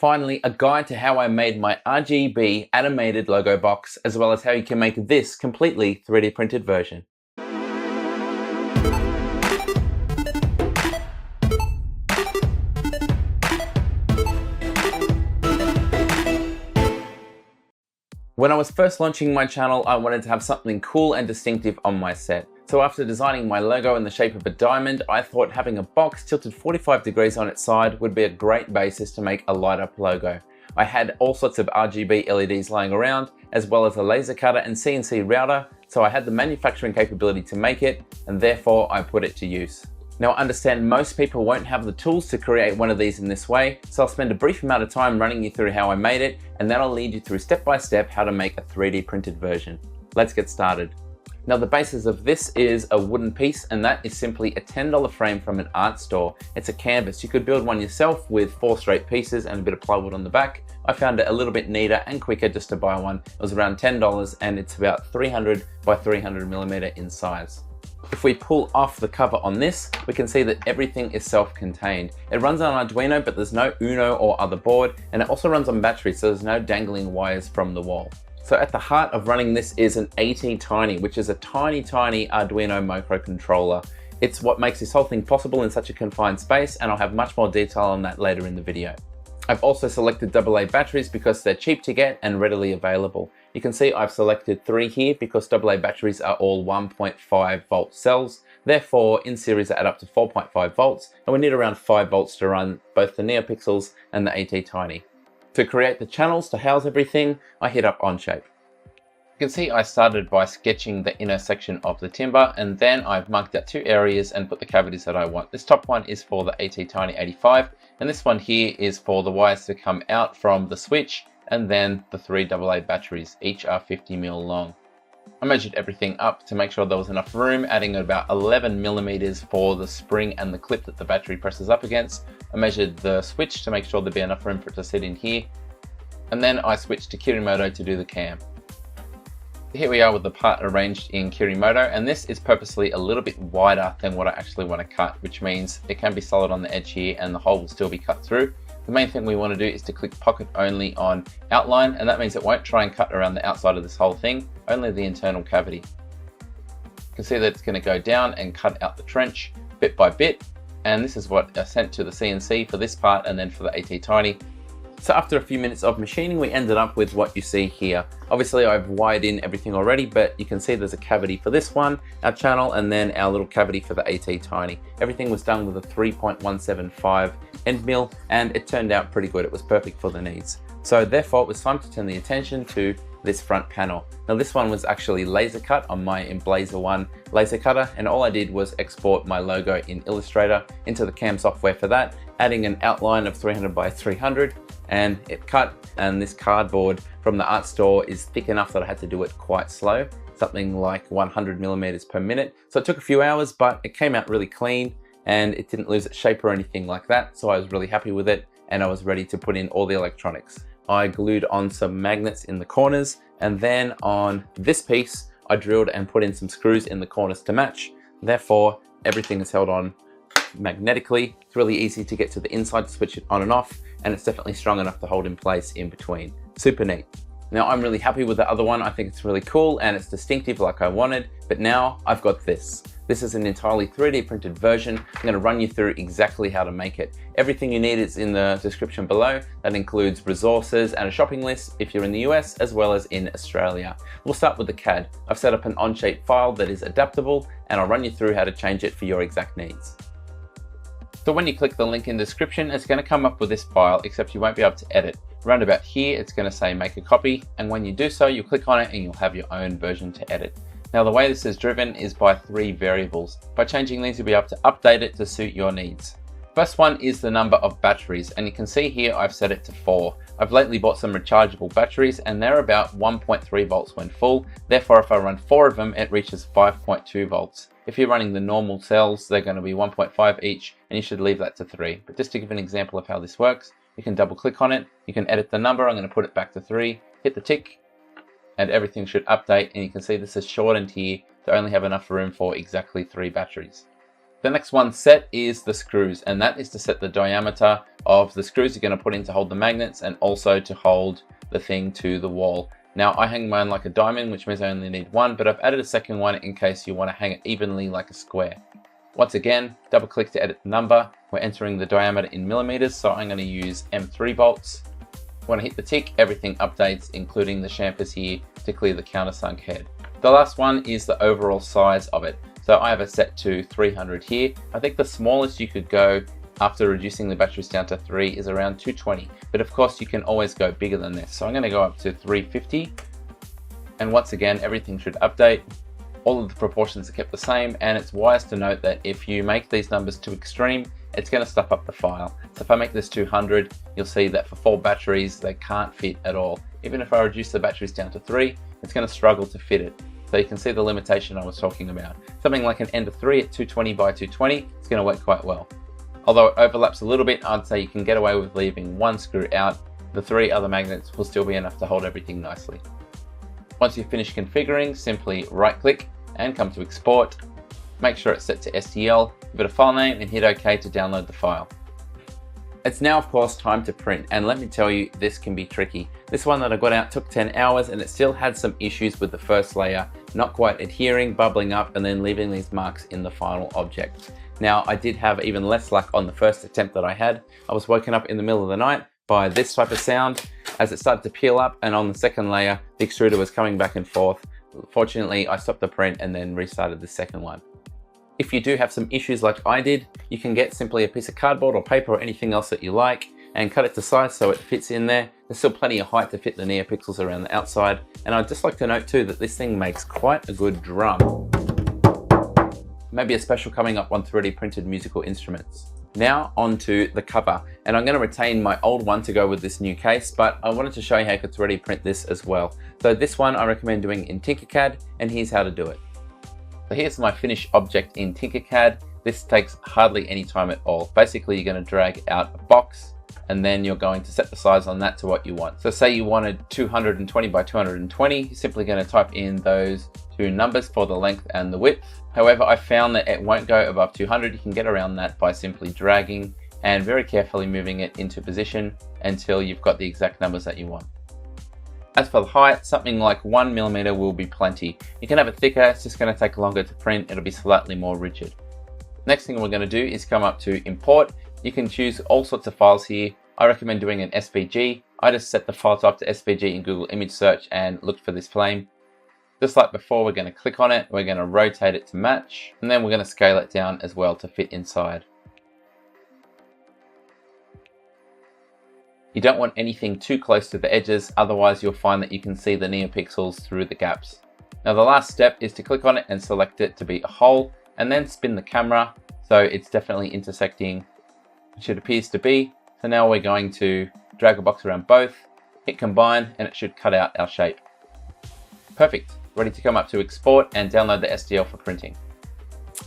Finally, a guide to how I made my RGB animated logo box, as well as how you can make this completely 3D printed version. When I was first launching my channel, I wanted to have something cool and distinctive on my set. So after designing my logo in the shape of a diamond, I thought having a box tilted 45 degrees on its side would be a great basis to make a light up logo. I had all sorts of RGB LEDs lying around, as well as a laser cutter and CNC router, so I had the manufacturing capability to make it, and therefore I put it to use. Now I understand most people won't have the tools to create one of these in this way, so I'll spend a brief amount of time running you through how I made it, and then I'll lead you through step by step how to make a 3D printed version. Let's get started. Now the basis of this is a wooden piece, and that is simply a $10 frame from an art store. It's a canvas. You could build one yourself with 4 straight pieces and a bit of plywood on the back. I found it a little bit neater and quicker just to buy one. It was around $10 and it's about 300 by 300 millimeter in size. If we pull off the cover on this, we can see that everything is self-contained. It runs on Arduino, but there's no Uno or other board, and it also runs on battery, so there's no dangling wires from the wall. So at the heart of running this is an ATtiny, which is a tiny Arduino microcontroller. It's what makes this whole thing possible in such a confined space, and I'll have much more detail on that later in the video. I've also selected AA batteries because they're cheap to get and readily available. You can see I've selected 3 here because AA batteries are all 1.5 volt cells. Therefore, in series they add up to 4.5 volts, and we need around 5 volts to run both the Neopixels and the ATtiny. To create the channels to house everything, I hit up Onshape. You can see I started by sketching the inner section of the timber, and then I've marked out 2 areas and put the cavities that I want. This top one is for the ATtiny 85, and this one here is for the wires to come out from the switch, and then the 3 AA batteries, each are 50mm long. I measured everything up to make sure there was enough room, adding about 11mm for the spring and the clip that the battery presses up against. I measured the switch to make sure there'd be enough room for it to sit in here. And then I switched to Kirimoto to do the cam. Here we are with the part arranged in Kirimoto, and this is purposely a little bit wider than what I actually want to cut, which means it can be solid on the edge here and the hole will still be cut through. The main thing we want to do is to click pocket only on outline, and that means it won't try and cut around the outside of this whole thing, only the internal cavity. You can see that it's going to go down and cut out the trench bit by bit, and this is what I sent to the CNC for this part and then for the ATtiny. So after a few minutes of machining, we ended up with what you see here. Obviously I've wired in everything already, but you can see there's a cavity for this one, our channel, and then our little cavity for the ATtiny. Everything was done with a 3.175 end mill, and it turned out pretty good. It was perfect for the needs. So therefore it was time to turn the attention to this front panel. Now this one was actually laser cut on my Emblazer 1 laser cutter, and all I did was export my logo in Illustrator into the CAM software for that, adding an outline of 300 by 300, and it cut. And this cardboard from the art store is thick enough that I had to do it quite slow, something like 100mm per minute. So it took a few hours, but it came out really clean and it didn't lose its shape or anything like that. So I was really happy with it, and I was ready to put in all the electronics. I glued on some magnets in the corners, and then on this piece, I drilled and put in some screws in the corners to match. Therefore, everything is held on magnetically. It's really easy to get to the inside to switch it on and off, and it's definitely strong enough to hold in place in between. Super neat. Now I'm really happy with the other one. I think it's really cool and it's distinctive like I wanted, but now I've got this. This is an entirely 3D printed version. I'm going to run you through exactly how to make it. Everything you need is in the description below. That includes resources and a shopping list if you're in the US as well as in Australia. We'll start with the CAD. I've set up an Onshape file that is adaptable, and I'll run you through how to change it for your exact needs. So when you click the link in the description, it's going to come up with this file, except you won't be able to edit. Around about here, it's going to say make a copy, and when you do so, you click on it and you'll have your own version to edit. Now the way this is driven is by 3 variables. By changing these, you'll be able to update it to suit your needs. First one is the number of batteries, and you can see here I've set it to 4. I've lately bought some rechargeable batteries, and they're about 1.3 volts when full. Therefore, if I run 4 of them, it reaches 5.2 volts. If you're running the normal cells, they're going to be 1.5 each, and you should leave that to 3. But just to give an example of how this works, you can double click on it, you can edit the number. I'm going to put it back to 3, hit the tick, and everything should update, and you can see this is shortened here to only have enough room for exactly 3 batteries. The next one set is the screws, and that is to set the diameter of the screws you're going to put in to hold the magnets and also to hold the thing to the wall. Now I hang mine like a diamond, which means I only need one, but I've added a second one in case you want to hang it evenly like a square. Once again, double click to edit the number. We're entering the diameter in millimeters, so I'm going to use M3 bolts. When I hit the tick, everything updates, including the chamfers here to clear the countersunk head. The last one is the overall size of it. So I have it set to 300 here. I think the smallest you could go after reducing the batteries down to 3 is around 220. But of course you can always go bigger than this. So I'm going to go up to 350. And once again, everything should update. All of the proportions are kept the same, and it's wise to note that if you make these numbers too extreme, it's going to stuff up the file. So if I make this 200, you'll see that for 4 batteries, they can't fit at all. Even if I reduce the batteries down to 3, it's going to struggle to fit it. So you can see the limitation I was talking about. Something like an Ender 3 at 220 by 220 is going to work quite well. Although it overlaps a little bit, I'd say you can get away with leaving 1 screw out. The 3 other magnets will still be enough to hold everything nicely. Once you've finished configuring, simply right click and come to export. Make sure it's set to STL, give it a file name and hit OK to download the file. It's now of course time to print, and let me tell you, this can be tricky. This one that I got out took 10 hours and it still had some issues with the first layer, not quite adhering, bubbling up and then leaving these marks in the final object. Now I did have even less luck on the first attempt that I had. I was woken up in the middle of the night by this type of sound as it started to peel up, and on the second layer the extruder was coming back and forth. Fortunately I stopped the print and then restarted the second one. If you do have some issues like I did, you can get simply a piece of cardboard or paper or anything else that you like and cut it to size so it fits in there. There's still plenty of height to fit the neopixels around the outside, and I'd just like to note too that this thing makes quite a good drum. Maybe a special coming up on 3D printed musical instruments. Now onto the cover, and I'm going to retain my old one to go with this new case, but I wanted to show you how you could 3D print this as well. So this one I recommend doing in Tinkercad, and here's how to do it. So here's my finished object in Tinkercad. This takes hardly any time at all. Basically you're going to drag out a box and then you're going to set the size on that to what you want. So say you wanted 220 by 220, you're simply going to type in those 2 numbers for the length and the width. However, I found that it won't go above 200. You can get around that by simply dragging and very carefully moving it into position until you've got the exact numbers that you want. As for the height, something like 1 millimeter will be plenty. You can have it thicker, it's just going to take longer to print, it'll be slightly more rigid. Next thing we're going to do is come up to import. You can choose all sorts of files here. I recommend doing an SVG. I just set the file type to SVG in Google Image Search and looked for this flame. Just like before, we're going to click on it, we're going to rotate it to match, and then we're going to scale it down as well to fit inside. You don't want anything too close to the edges, otherwise you'll find that you can see the neopixels through the gaps. Now the last step is to click on it and select it to be a hole, and then spin the camera so it's definitely intersecting, which it appears to be. So now we're going to drag a box around both, hit combine, and it should cut out our shape. Perfect, ready to come up to export and download the STL for printing.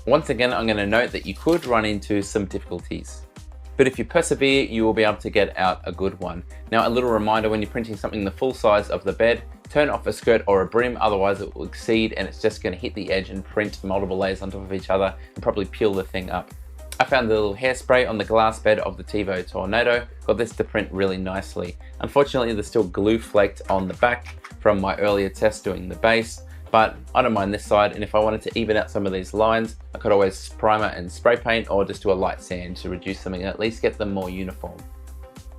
Once again, I'm going to note that you could run into some difficulties, but if you persevere, you will be able to get out a good one. Now, a little reminder, when you're printing something the full size of the bed, turn off a skirt or a brim, otherwise it will exceed and it's just going to hit the edge and print multiple layers on top of each other and probably peel the thing up. I found the little hairspray on the glass bed of the TiVo Tornado, got this to print really nicely. Unfortunately, there's still glue flaked on the back from my earlier test doing the base, but I don't mind this side, and if I wanted to even out some of these lines, I could always primer and spray paint or just do a light sand to reduce them and at least get them more uniform.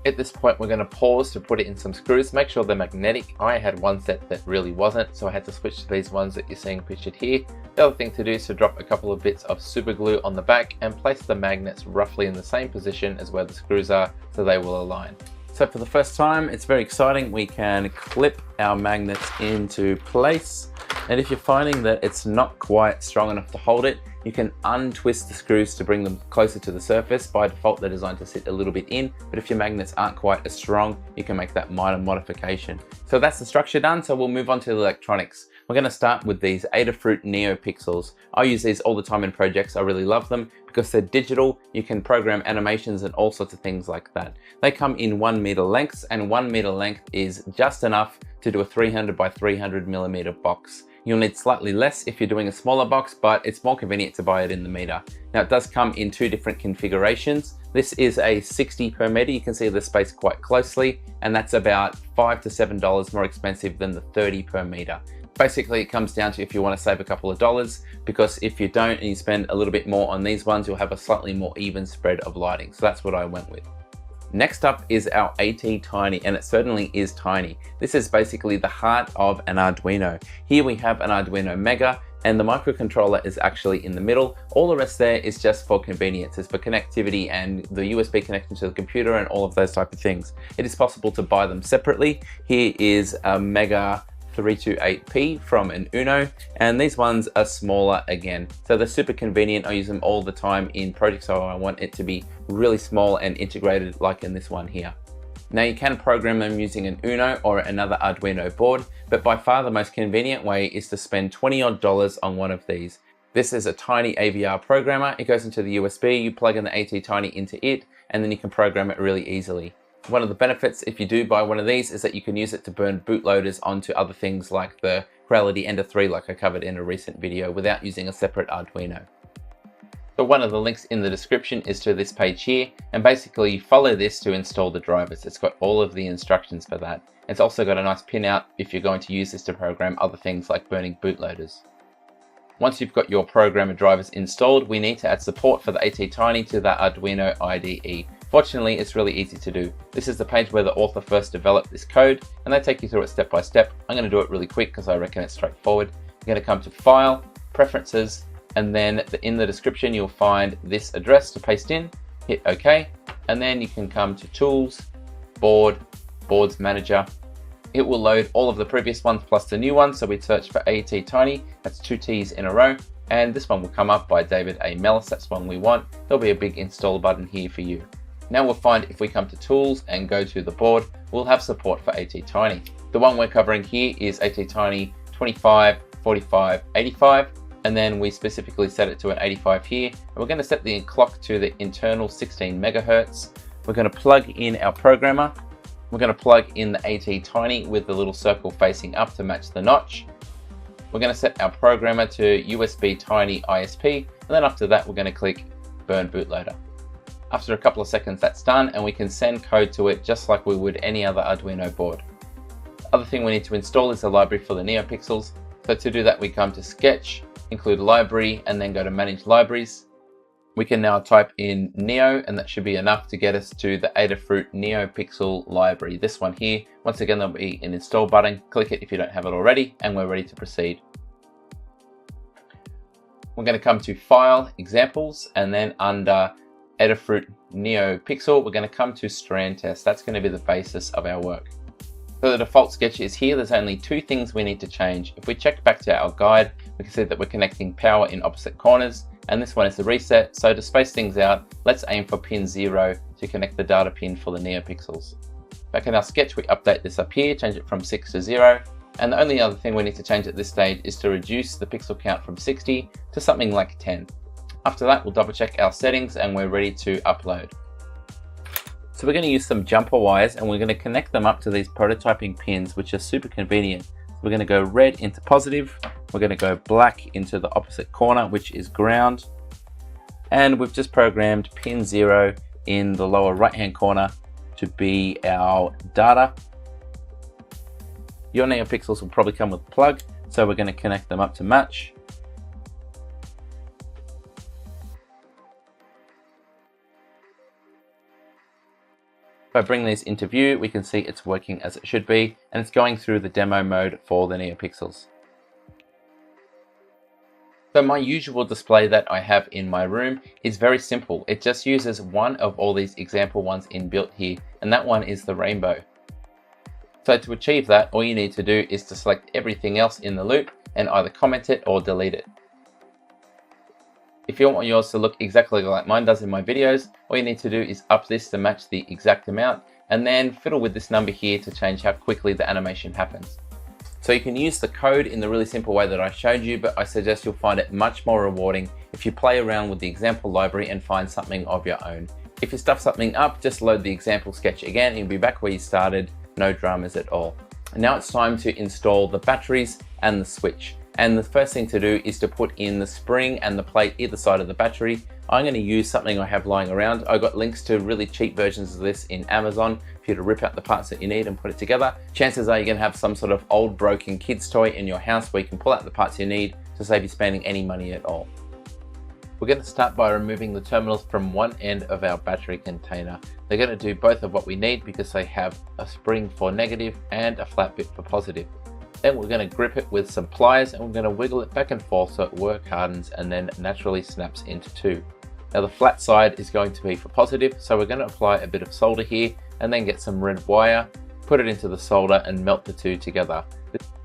At this point, we're going to pause to put it in some screws, make sure they're magnetic. I had one set that really wasn't, so I had to switch to these ones that you're seeing pictured here. The other thing to do is to drop a couple of bits of super glue on the back and place the magnets roughly in the same position as where the screws are so they will align. So for the first time, it's very exciting. We can clip our magnets into place. And if you're finding that it's not quite strong enough to hold it, you can untwist the screws to bring them closer to the surface. By default, they're designed to sit a little bit in, but if your magnets aren't quite as strong, you can make that minor modification. So that's the structure done, so we'll move on to the electronics. We're going to start with these Adafruit Neopixels. I use these all the time in projects. I really love them because they're digital. You can program animations and all sorts of things like that. They come in 1 meter lengths, and 1 meter length is just enough to do a 300 by 300 millimeter box. You'll need slightly less if you're doing a smaller box, but it's more convenient to buy it in the meter. Now it does come in two different configurations. This is a 60 per meter. You can see the space quite closely, and that's about $5 to $7 more expensive than the 30 per meter. Basically, it comes down to if you want to save a couple of dollars, because if you don't and you spend a little bit more on these ones, you'll have a slightly more even spread of lighting. So that's what I went with. Next up is our ATtiny, and it certainly is tiny. This is basically the heart of an Arduino. Here we have an Arduino Mega, and the microcontroller is actually in the middle. All the rest there is just for convenience. It's for connectivity and the USB connection to the computer and all of those type of things. It is possible to buy them separately. Here is a Mega 328P from an Uno, and these ones are smaller again. So they're super convenient. I use them all the time in projects, so I want it to be really small and integrated like in this one here. Now you can program them using an Uno or another Arduino board, but by far the most convenient way is to spend $20 odd on one of these. This is a tiny AVR programmer. It goes into the USB, you plug in the ATtiny into it, and then you can program it really easily. One of the benefits if you do buy one of these is that you can use it to burn bootloaders onto other things like the Creality Ender 3, like I covered in a recent video, without using a separate Arduino. So one of the links in the description is to this page here, and basically you follow this to install the drivers. It's got all of the instructions for that. It's also got a nice pinout if you're going to use this to program other things like burning bootloaders. Once you've got your programmer drivers installed, we need to add support for the ATtiny to the Arduino IDE. Fortunately, it's really easy to do. This is the page where the author first developed this code, and they take you through it step by step. I'm going to do it really quick because I reckon it's straightforward. You're going to come to File, Preferences, and then in the description you'll find this address to paste in. Hit OK, and then you can come to Tools, Board, Boards Manager. It will load all of the previous ones plus the new one, so we'd search for ATtiny. That's 2 T's in a row, and this one will come up by David A. Mellis. That's one we want. There'll be a big install button here for you. Now we'll find if we come to Tools and go to the board, we'll have support for ATtiny. The one we're covering here is ATtiny 25, 45, 85, and then we specifically set it to an 85 here. And we're going to set the clock to the internal 16 megahertz. We're going to plug in our programmer. We're going to plug in the ATtiny with the little circle facing up to match the notch. We're going to set our programmer to USB Tiny ISP, and then after that we're going to click Burn Bootloader. After a couple of seconds that's done, and we can send code to it just like we would any other Arduino board. The other thing we need to install is a library for the neopixels. So to do that we come to Sketch, include library, and then go to Manage Libraries. We can now type in Neo, and that should be enough to get us to the Adafruit Neopixel library. This one here. Once again, there'll be an install button. Click it if you don't have it already, and we're ready to proceed. We're going to come to File, Examples, and then under Adafruit Neopixel, we're going to come to Strand Test. That's going to be the basis of our work. So the default sketch is here. There's only 2 things we need to change. If we check back to our guide, we can see that we're connecting power in opposite corners, and this one is the reset. So to space things out, let's aim for pin 0 to connect the data pin for the neopixels. Back in our sketch, we update this up here, change it from 6 to 0. And the only other thing we need to change at this stage is to reduce the pixel count from 60 to something like 10. After that, we'll double check our settings and we're ready to upload. So we're going to use some jumper wires, and we're going to connect them up to these prototyping pins, which are super convenient. We're going to go red into positive. We're going to go black into the opposite corner, which is ground. And we've just programmed pin 0 in the lower right-hand corner to be our data. Your neopixels will probably come with a plug, so we're going to connect them up to match. If I bring these into view, we can see it's working as it should be, and it's going through the demo mode for the neopixels. So my usual display that I have in my room is very simple. It just uses one of all these example ones inbuilt here, and that one is the rainbow. So to achieve that, all you need to do is to select everything else in the loop and either comment it or delete it. If you want yours to look exactly like mine does in my videos, all you need to do is up this to match the exact amount, and then fiddle with this number here to change how quickly the animation happens. So you can use the code in the really simple way that I showed you, but I suggest you'll find it much more rewarding if you play around with the example library and find something of your own. If you stuff something up, just load the example sketch again and you'll be back where you started, no dramas at all. And now it's time to install the batteries and the switch. And the first thing to do is to put in the spring and the plate either side of the battery. I'm going to use something I have lying around. I got links to really cheap versions of this in Amazon for you to rip out the parts that you need and put it together. Chances are you're going to have some sort of old broken kid's toy in your house where you can pull out the parts you need to save you spending any money at all. We're going to start by removing the terminals from one end of our battery container. They're going to do both of what we need because they have a spring for negative and a flat bit for positive. Then we're going to grip it with some pliers and we're going to wiggle it back and forth so it work hardens and then naturally snaps into two. Now the flat side is going to be for positive, so we're going to apply a bit of solder here and then get some red wire, put it into the solder and melt the two together.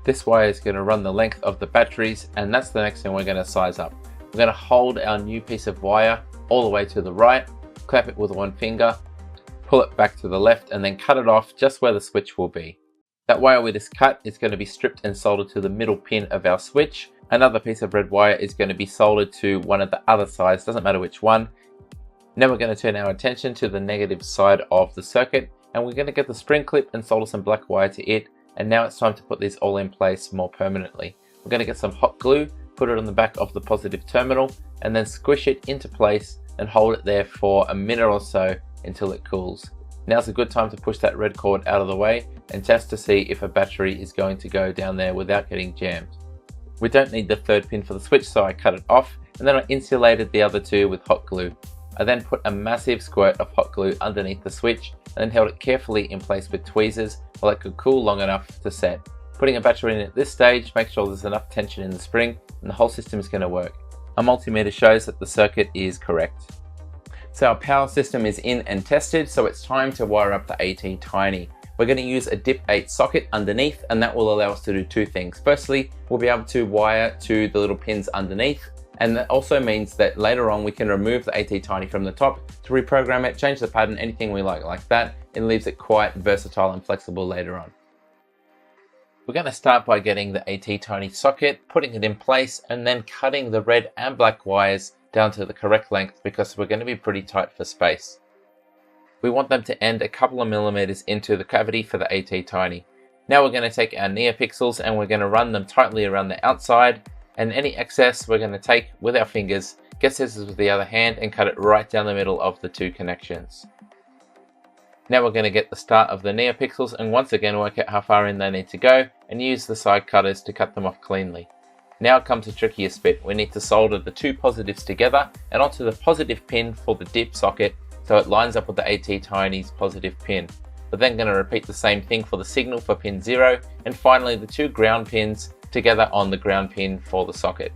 This wire is going to run the length of the batteries, and that's the next thing we're going to size up. We're going to hold our new piece of wire all the way to the right, clap it with one finger, pull it back to the left and then cut it off just where the switch will be. That wire we just cut is going to be stripped and soldered to the middle pin of our switch. Another piece of red wire is going to be soldered to one of the other sides, doesn't matter which one. Now we're going to turn our attention to the negative side of the circuit and we're going to get the spring clip and solder some black wire to it. And now it's time to put this all in place more permanently. We're going to get some hot glue, put it on the back of the positive terminal and then squish it into place and hold it there for a minute or so until it cools. Now's a good time to push that red cord out of the way and test to see if a battery is going to go down there without getting jammed. We don't need the third pin for the switch, so I cut it off and then I insulated the other two with hot glue. I then put a massive squirt of hot glue underneath the switch and then held it carefully in place with tweezers while it could cool long enough to set. Putting a battery in at this stage, make sure there's enough tension in the spring and the whole system is going to work. A multimeter shows that the circuit is correct. So our power system is in and tested, so it's time to wire up the ATtiny. We're going to use a DIP 8 socket underneath and that will allow us to do two things. Firstly, we'll be able to wire to the little pins underneath, and that also means that later on we can remove the ATtiny from the top to reprogram it, change the pattern, anything we like that. It leaves it quite versatile and flexible later on. We're going to start by getting the ATtiny socket, putting it in place and then cutting the red and black wires down to the correct length because we're going to be pretty tight for space. We want them to end a couple of millimeters into the cavity for the ATtiny. Now we're going to take our neopixels and we're going to run them tightly around the outside, and any excess we're going to take with our fingers, get scissors with the other hand and cut it right down the middle of the two connections. Now we're going to get the start of the neopixels and once again work out how far in they need to go and use the side cutters to cut them off cleanly. Now comes the trickiest bit. We need to solder the two positives together and onto the positive pin for the DIP socket so it lines up with the ATtiny's positive pin. We're then going to repeat the same thing for the signal for pin 0 and finally the two ground pins together on the ground pin for the socket.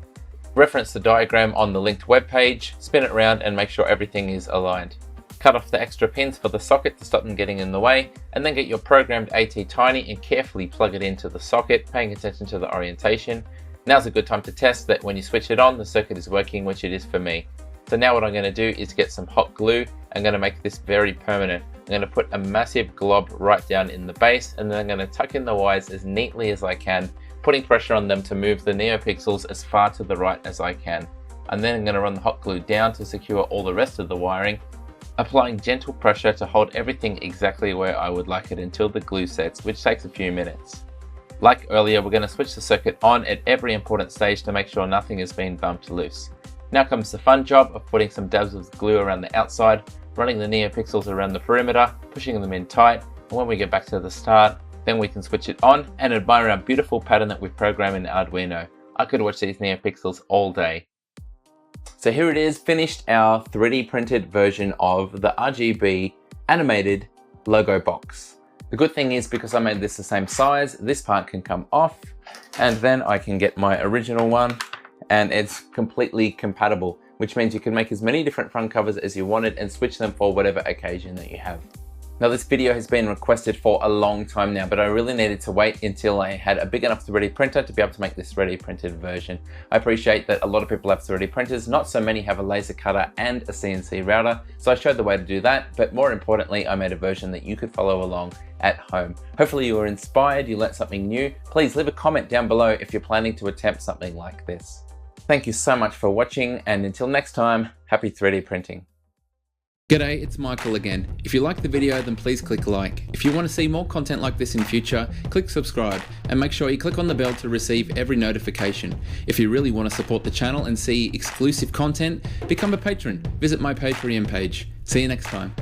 Reference the diagram on the linked web page, spin it around and make sure everything is aligned. Cut off the extra pins for the socket to stop them getting in the way and then get your programmed ATtiny and carefully plug it into the socket, paying attention to the orientation. Now's a good time to test that when you switch it on, the circuit is working, which it is for me. So now what I'm going to do is get some hot glue. I'm going to make this very permanent. I'm going to put a massive glob right down in the base and then I'm going to tuck in the wires as neatly as I can, putting pressure on them to move the neopixels as far to the right as I can. And then I'm going to run the hot glue down to secure all the rest of the wiring, applying gentle pressure to hold everything exactly where I would like it until the glue sets, which takes a few minutes. Like earlier, we're going to switch the circuit on at every important stage to make sure nothing is being bumped loose. Now comes the fun job of putting some dabs of glue around the outside, running the neopixels around the perimeter, pushing them in tight, and when we get back to the start, then we can switch it on and admire our beautiful pattern that we've programmed in Arduino. I could watch these neopixels all day. So here it is, finished our 3D printed version of the RGB animated logo box. The good thing is because I made this the same size, this part can come off and then I can get my original one and it's completely compatible, which means you can make as many different front covers as you wanted and switch them for whatever occasion that you have. Now this video has been requested for a long time now, but I really needed to wait until I had a big enough 3D printer to be able to make this 3D printed version. I appreciate that a lot of people have 3D printers, not so many have a laser cutter and a CNC router, so I showed the way to do that, but more importantly, I made a version that you could follow along at home. Hopefully you were inspired, you learnt something new. Please leave a comment down below if you're planning to attempt something like this. Thank you so much for watching, and until next time, happy 3D printing. G'day, it's Michael again. If you liked the video, then please click like. If you want to see more content like this in future, click subscribe and make sure you click on the bell to receive every notification. If you really want to support the channel and see exclusive content, become a patron. Visit my Patreon page. See you next time.